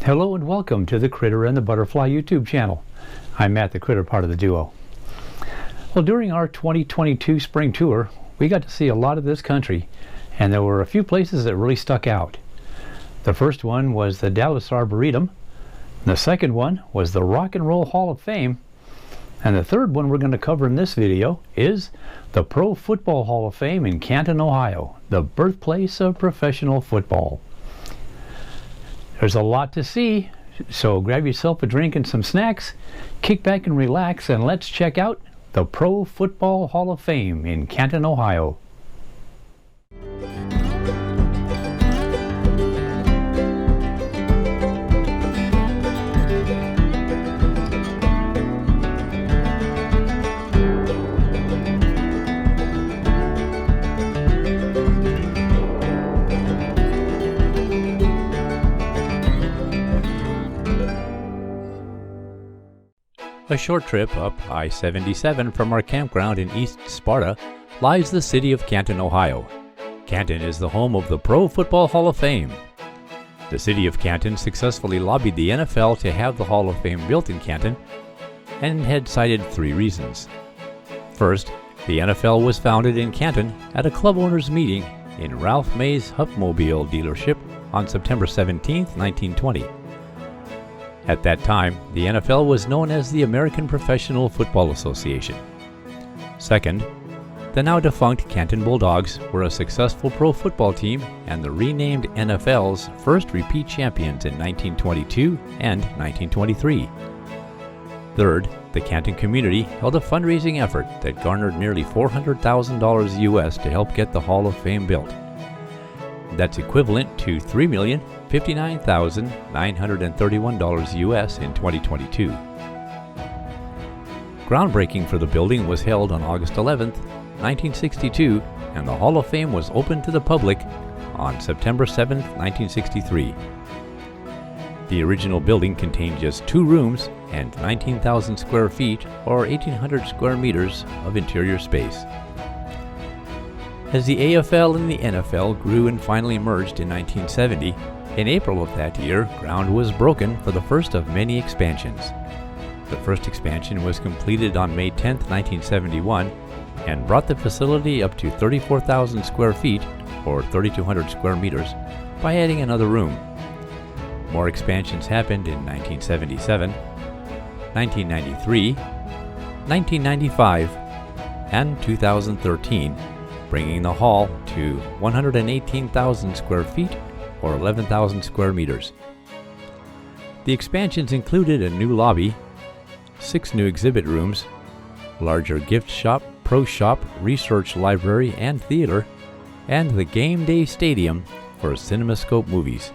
Hello and welcome to the Critter and the Butterfly YouTube channel. I'm Matt, the Critter part of the duo. Well, during our 2022 spring tour, we got to see a lot of this country, and there were a few places that really stuck out. The first one was the Dallas Arboretum. The second one was the Rock and Roll Hall of Fame. And the third one we're going to cover in this video is the Pro Football Hall of Fame in Canton, Ohio, the birthplace of professional football. There's a lot to see, so grab yourself a drink and some snacks, kick back and relax, and let's check out the Pro Football Hall of Fame in Canton, Ohio. A short trip up I-77 from our campground in East Sparta lies the city of Canton, Ohio. Canton is the home of the Pro Football Hall of Fame. The city of Canton successfully lobbied the NFL to have the Hall of Fame built in Canton and had cited three reasons. First, the NFL was founded in Canton at a club owners meeting in Ralph May's Hupmobile dealership on September 17, 1920. At that time, the NFL was known as the American Professional Football Association. Second, the now defunct Canton Bulldogs were a successful pro football team and the renamed NFL's first repeat champions in 1922 and 1923. Third, the Canton community held a fundraising effort that garnered nearly $400,000 US to help get the Hall of Fame built. That's equivalent to $3,059,931 US in 2022. Groundbreaking for the building was held on August 11, 1962, and the Hall of Fame was opened to the public on September 7, 1963. The original building contained just 2 rooms and 19,000 square feet or 1,800 square meters of interior space. As the AFL and the NFL grew and finally merged in 1970, in April of that year, ground was broken for the first of many expansions. The first expansion was completed on May 10, 1971, and brought the facility up to 34,000 square feet, or 3,200 square meters, by adding another room. More expansions happened in 1977, 1993, 1995, and 2013, bringing the hall to 118,000 square feet or 11,000 square meters. The expansions included a new lobby, 6 new exhibit rooms, larger gift shop, pro shop, research library and theater, and the Game Day Stadium for CinemaScope movies.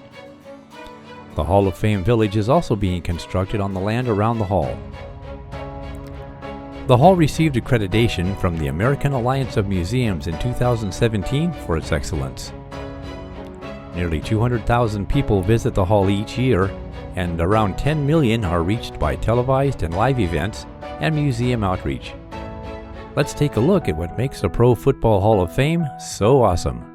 The Hall of Fame Village is also being constructed on the land around the hall. The hall received accreditation from the American Alliance of Museums in 2017 for its excellence. Nearly 200,000 people visit the hall each year, and around 10 million are reached by televised and live events and museum outreach. Let's take a look at what makes the Pro Football Hall of Fame so awesome.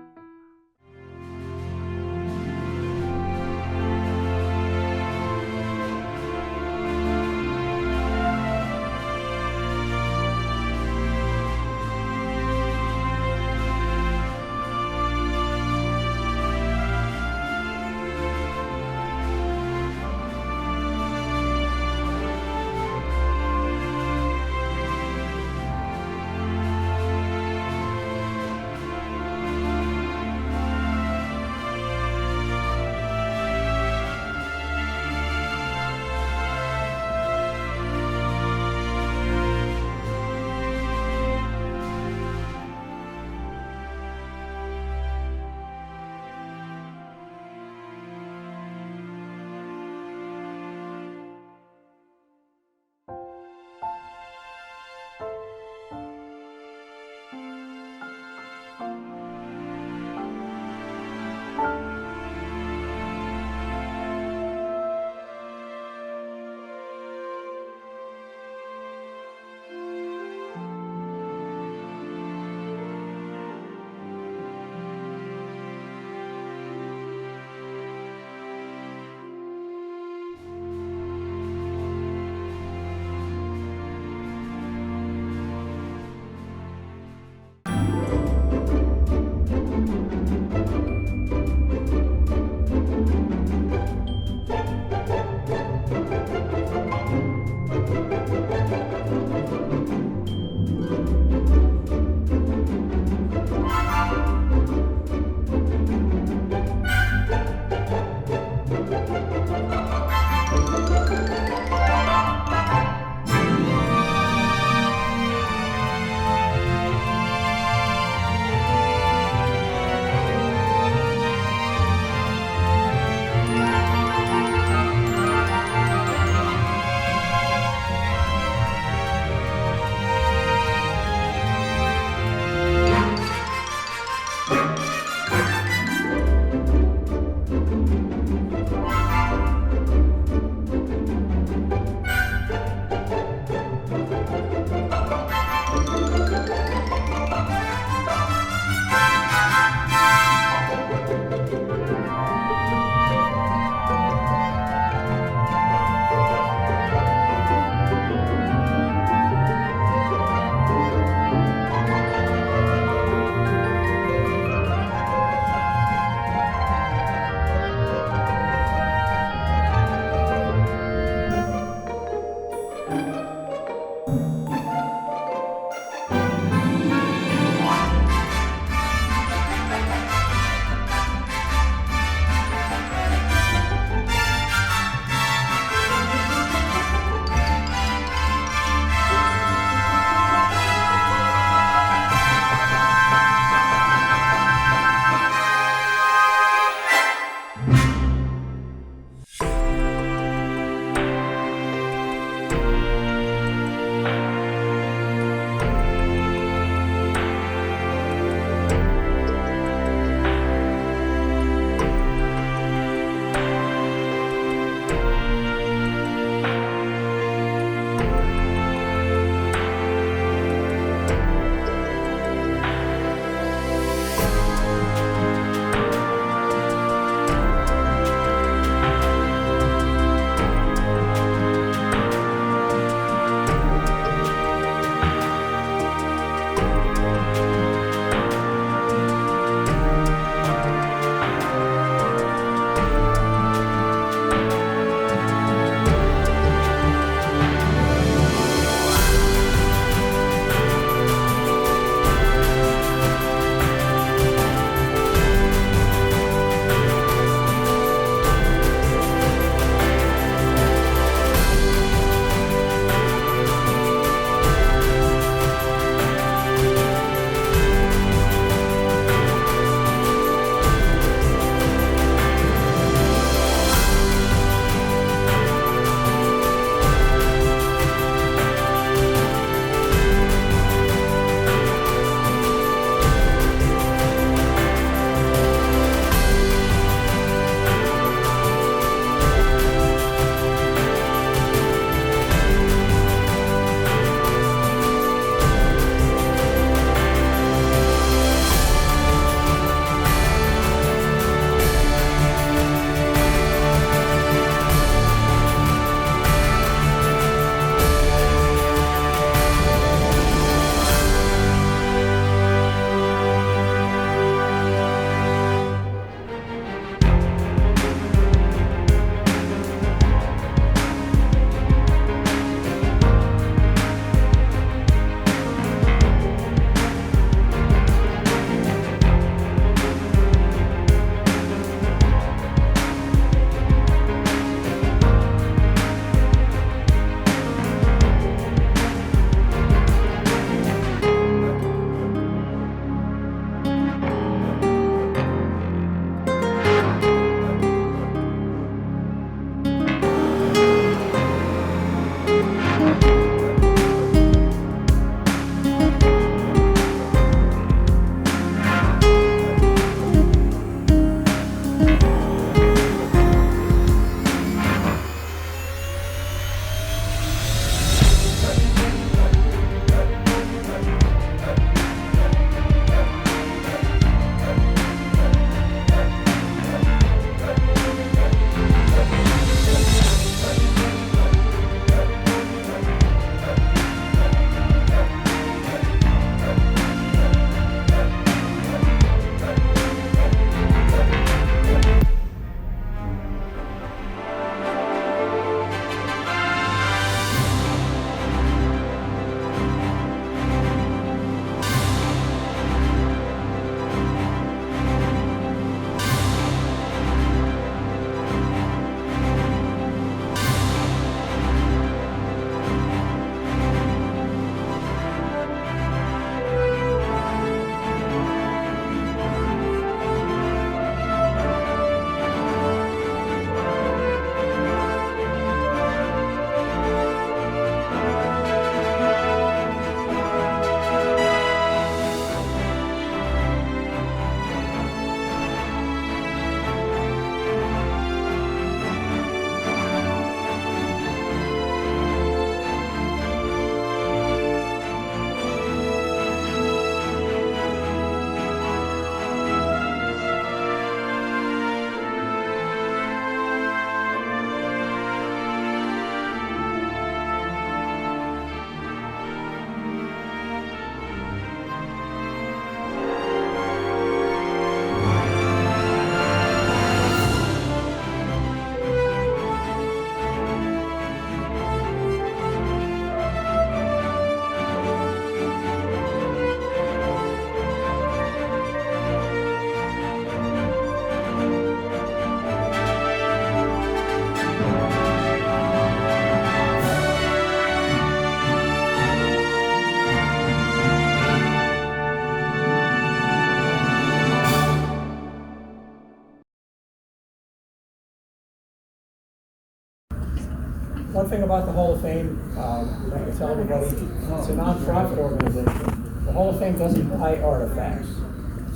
One thing about the Hall of Fame, I'd like to tell everybody, it's a non-profit organization. The Hall of Fame doesn't buy artifacts.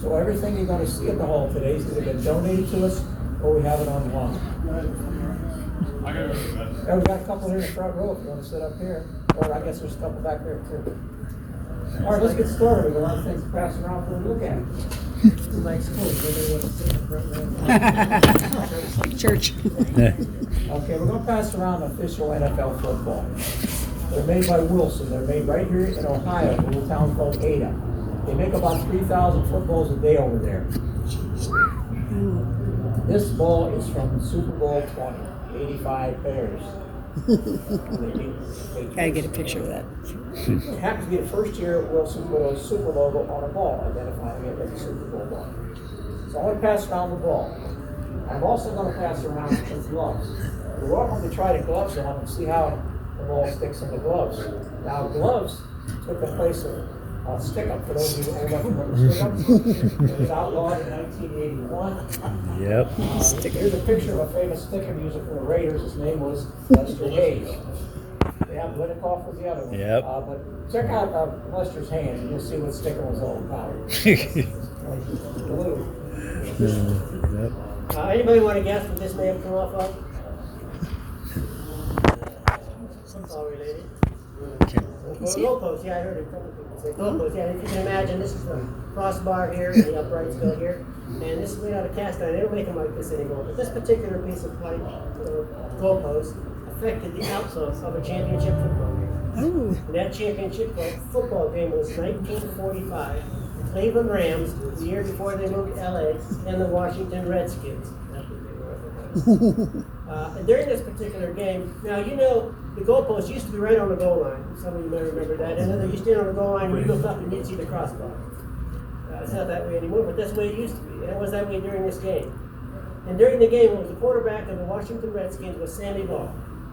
So everything you're going to see at the Hall today is either been donated to us or we have it on loan. And we've got a couple here in the front row if you want to sit up here. Or I guess there's a couple back there too. All right, let's get started. We've got a lot of things to pass around for a look at. Like school, maybe want to sit in the front row. Church. Okay, we're going to pass around official NFL football. They're made by Wilson. They're made right here in Ohio, in a little town called Ada. They make about 3,000 footballs a day over there. This ball is from Super Bowl 20, 85 pairs. Gotta get a picture of that. It happens to be the first year Wilson put a Super logo on a ball, identifying it as a Super Bowl ball. So I'm going to pass around the ball. I'm also going to pass around some gloves. We're welcome to try the gloves on and see how the ball sticks in the gloves. Now, gloves took the place of stick-up, for those of you who don't remember stick-up. It was outlawed in 1981. Yep. Here's a picture of a famous stick-up user for the Raiders. His name was Lester Hayes. Yeah, Whitakoff was the other one. Yep. But check out Lester's hand, and you'll see what sticker was all about. Blue. Yep. Anybody want to guess what this may have come off of? It's all related. Goalpost, yeah, I heard a couple people say goalpost. Yeah, if you can imagine, this is the crossbar here, and the uprights go here, and this is made out of cast iron. They don't make them like this anymore. But this particular piece of pipe, goalpost, affected the outcome of a championship football game. Oh. And that championship football game was 1945. The Cleveland Rams, the year before they moved to LA, and the Washington Redskins. That's what they were. And during this particular game, now you know the goalpost used to be right on the goal line. Some of you may remember that. And then you stand on the goal line and you look up and you'd see the crossbar. It's not that way anymore, but that's the way it used to be. And it was that way during this game. And during the game, it was the quarterback of the Washington Redskins was Sammy Ball.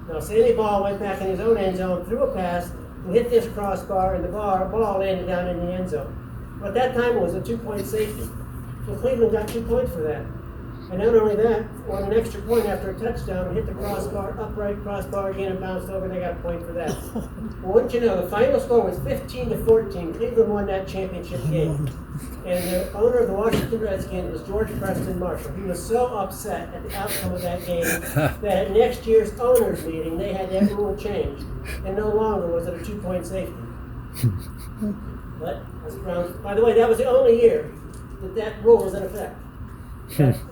Now Sammy Ball went back in his own end zone, threw a pass, and hit this crossbar, and the ball landed down in the end zone. But at that time it was a 2-point safety. So Cleveland got 2 points for that. And not only that, on an extra point after a touchdown, hit the crossbar, upright crossbar again, and bounced over, and they got a point for that. Well, wouldn't you know, the final score was 15-14. Cleveland won that championship game. And the owner of the Washington Redskins was George Preston Marshall. He was so upset at the outcome of that game that at next year's owners meeting, they had that rule changed. And no longer was it a 2-point safety. But us Browns, by the way, that was the only year that rule was in effect.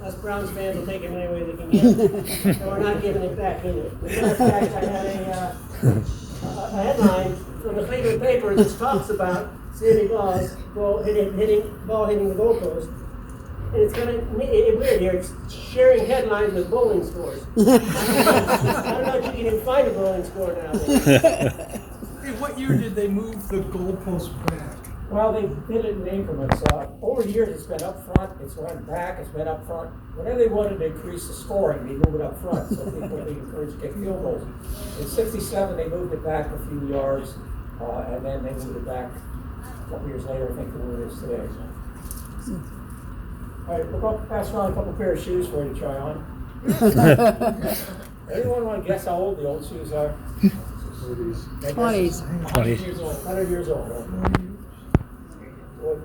Us Browns fans will take it any way they can get it. And we're not giving it back either. As a matter of fact, I had a headline from the Cleveland paper that talks about Sammy Ball's ball hitting the goalpost. And it's kind of weird here. It's sharing headlines with bowling scores. I don't know if you can even find a bowling score nowadays. Hey, what year did they move the goalpost back? Well, they did it in increments. Over the years, it's been up front, it's went back, it's been up front. Whenever they wanted to increase the scoring, they moved it up front, so people would be encouraged to kick field goals. In '67, they moved it back a few yards, and then they moved it back a couple years later, I think, to where it is today. All right, we're going to pass around a couple pair of shoes for you to try on. Anyone want to guess how old the old shoes are? 20s. 100 years old. 100 years old. Well,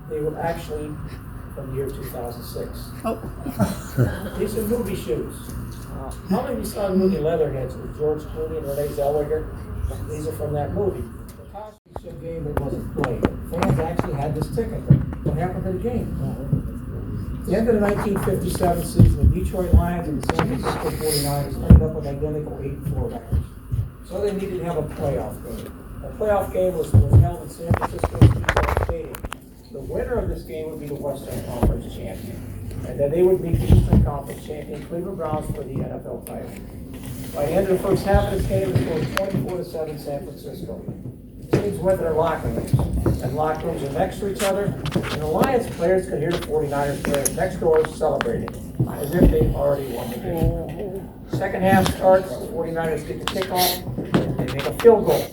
they were actually from the year 2006. Oh. These are movie shoes. How many of you saw the movie Leatherheads with George Clooney and Renee Zellweger? These are from that movie. The championship game that wasn't played. Fans actually had this ticket. What happened to the game? At the end of the 1957 season, the Detroit Lions and the San Francisco 49ers ended up with identical 8-4 records. So they needed to have a playoff game. The playoff game was held in San Francisco Stadium. The winner of this game would be the Western Conference champion. And then they would meet the Eastern Conference champion, Cleveland Browns, for the NFL title. By the end of the first half of this game, it was 24-7 San Francisco. Teams went to their locker rooms, and locker rooms are next to each other, and the Lions players could hear the 49ers players next door celebrating, as if they already won the game. Second half starts, the 49ers get the kickoff, and they make a field goal.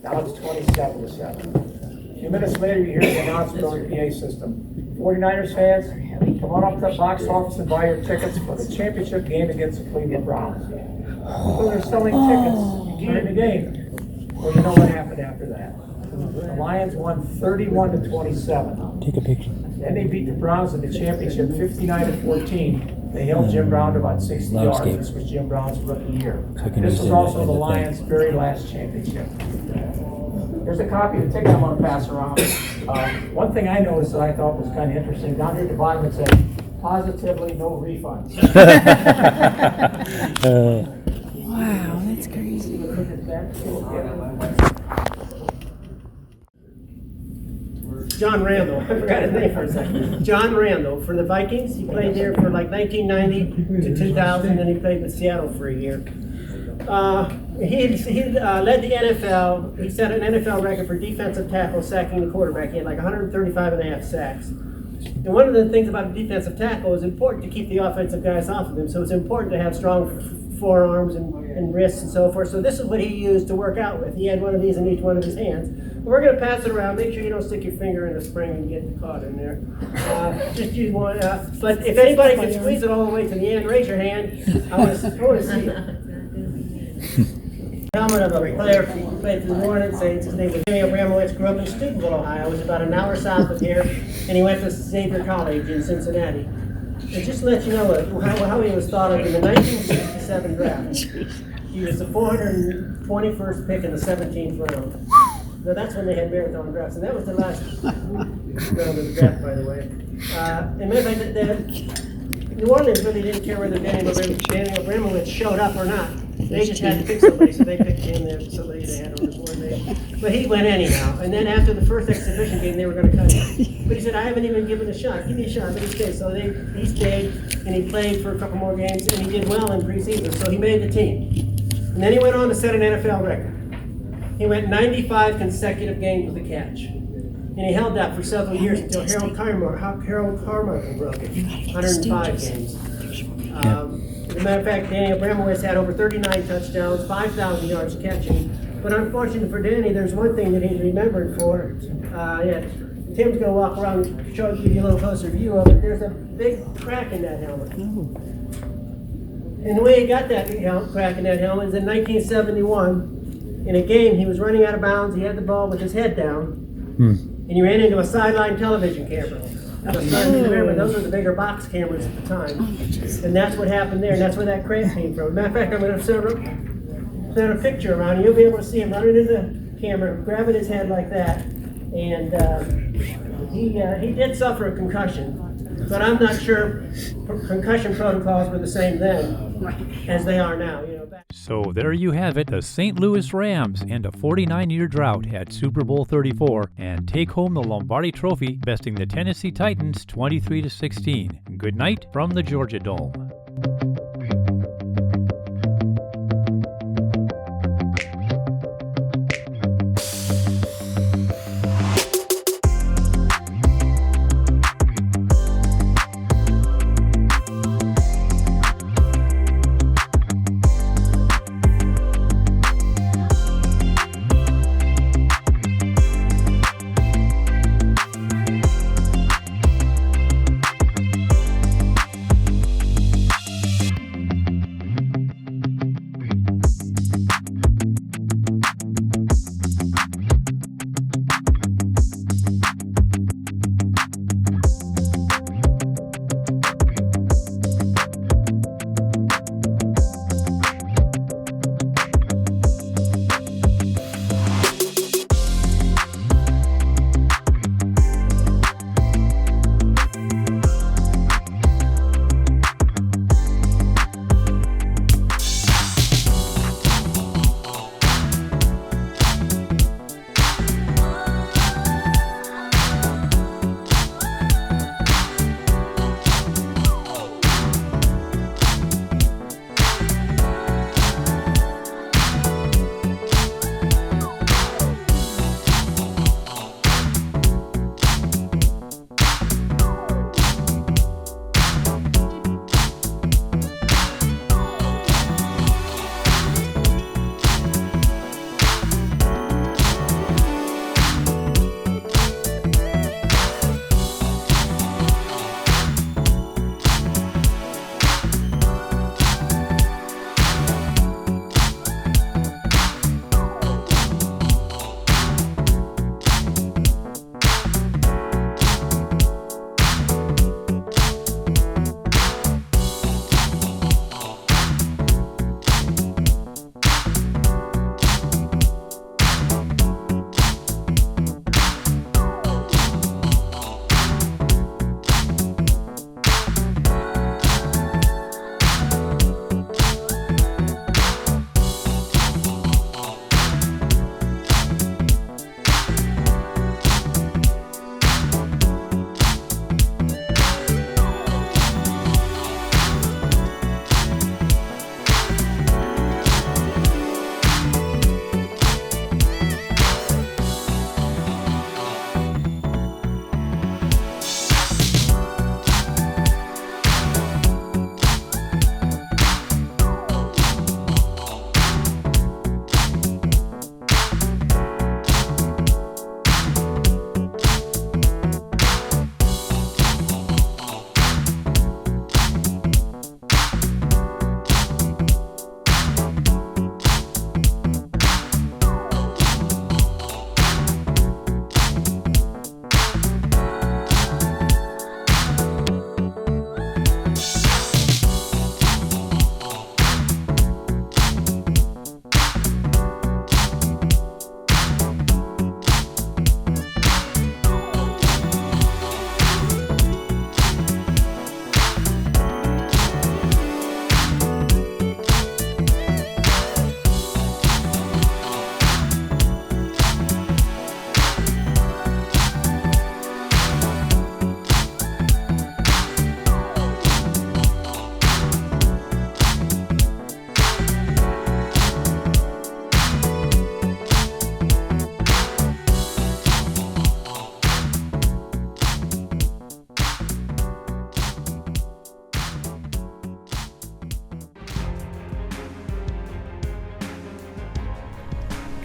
Now it's 27-7. A few minutes later, you hear the announcement over the PA system. 49ers fans, Come on up to the box office and buy your tickets for the championship game against the Cleveland Browns. So they're selling tickets during the game. Well, you know what happened after that. The Lions won 31-27. Take a picture. Then they beat the Browns in the championship 59-14. They held Jim Brown to about 60 yards. Landscape. This was Jim Brown's rookie year. So can you This was say also that the in the Lions' thing? very last championship. Here's a copy of the ticket I'm going to pass around. One thing I noticed that I thought was kind of interesting, down here at the bottom it said, positively no refunds. Wow, that's crazy. John Randall, I forgot his name for a second. John Randall for the Vikings. He played there for like 1990 to 2000, and he played with Seattle for a year. He led the NFL. He set an NFL record for defensive tackle sacking the quarterback. He had like 135 and a half sacks. And one of the things about a defensive tackle is important to keep the offensive guys off of him. So it's important to have strong forearms and wrists and so forth. So this is what he used to work out with. He had one of these in each one of his hands. We're going to pass it around. Make sure you don't stick your finger in the spring and get caught in there. Just use one. But if anybody can squeeze it all the way to the end, raise your hand. I want to see it. Helmet of a player who played for the New Orleans Saints. His name was Jimmy Abramowitz. Grew up in Steubenville, Ohio. It was about an hour south of here, and he went to Xavier College in Cincinnati. And just to let you know how he was thought of in the 1967 draft. He was the 421st pick in the 17th round. Now that's when they had marathon drafts, and that was the last round of the draft, by the way. And matter of fact, New Orleans really didn't care whether Daniel Abramowitz showed up or not. They just had to pick somebody, so they picked him. There was somebody they had on the board there. But he went anyhow. And then after the first exhibition game, they were going to cut him. But he said, I haven't even given a shot. Give me a shot. Let me stay. So he stayed, and he played for a couple more games, and he did well in preseason. So he made the team. And then he went on to set an NFL record. He went 95 consecutive games with a catch. And he held that for several years until Harold Carmichael broke it. 105 games. As a matter of fact, Danny Abramowitz had over 39 touchdowns, 5,000 yards catching. But unfortunately for Danny, there's one thing that he's remembered for. Tim's going to walk around and give you a little closer view of it. There's a big crack in that helmet. And the way he got that crack in that helmet is in 1971. In a game, he was running out of bounds. He had the ball with his head down, and he ran into a sideline television camera. Remember, those were the bigger box cameras at the time, and that's what happened there. And that's where that crack came from. Matter of fact, I'm going to send a picture around. You'll be able to see him running into the camera, grabbing his head like that, and he did suffer a concussion. But I'm not sure concussion protocols were the same then as they are now. So there you have it. The St. Louis Rams end a 49-year drought at Super Bowl 34 and take home the Lombardi Trophy, besting the Tennessee Titans 23-16. Good night from the Georgia Dome.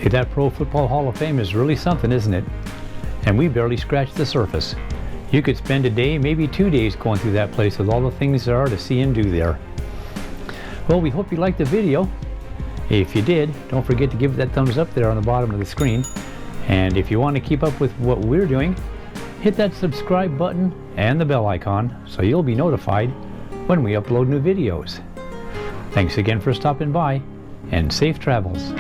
Hey, that Pro Football Hall of Fame is really something, isn't it? And we barely scratched the surface. You could spend a day, maybe 2 days going through that place with all the things there are to see and do there. Well, we hope you liked the video. If you did, don't forget to give it that thumbs up there on the bottom of the screen. And if you want to keep up with what we're doing, hit that subscribe button and the bell icon so you'll be notified when we upload new videos. Thanks again for stopping by, and safe travels.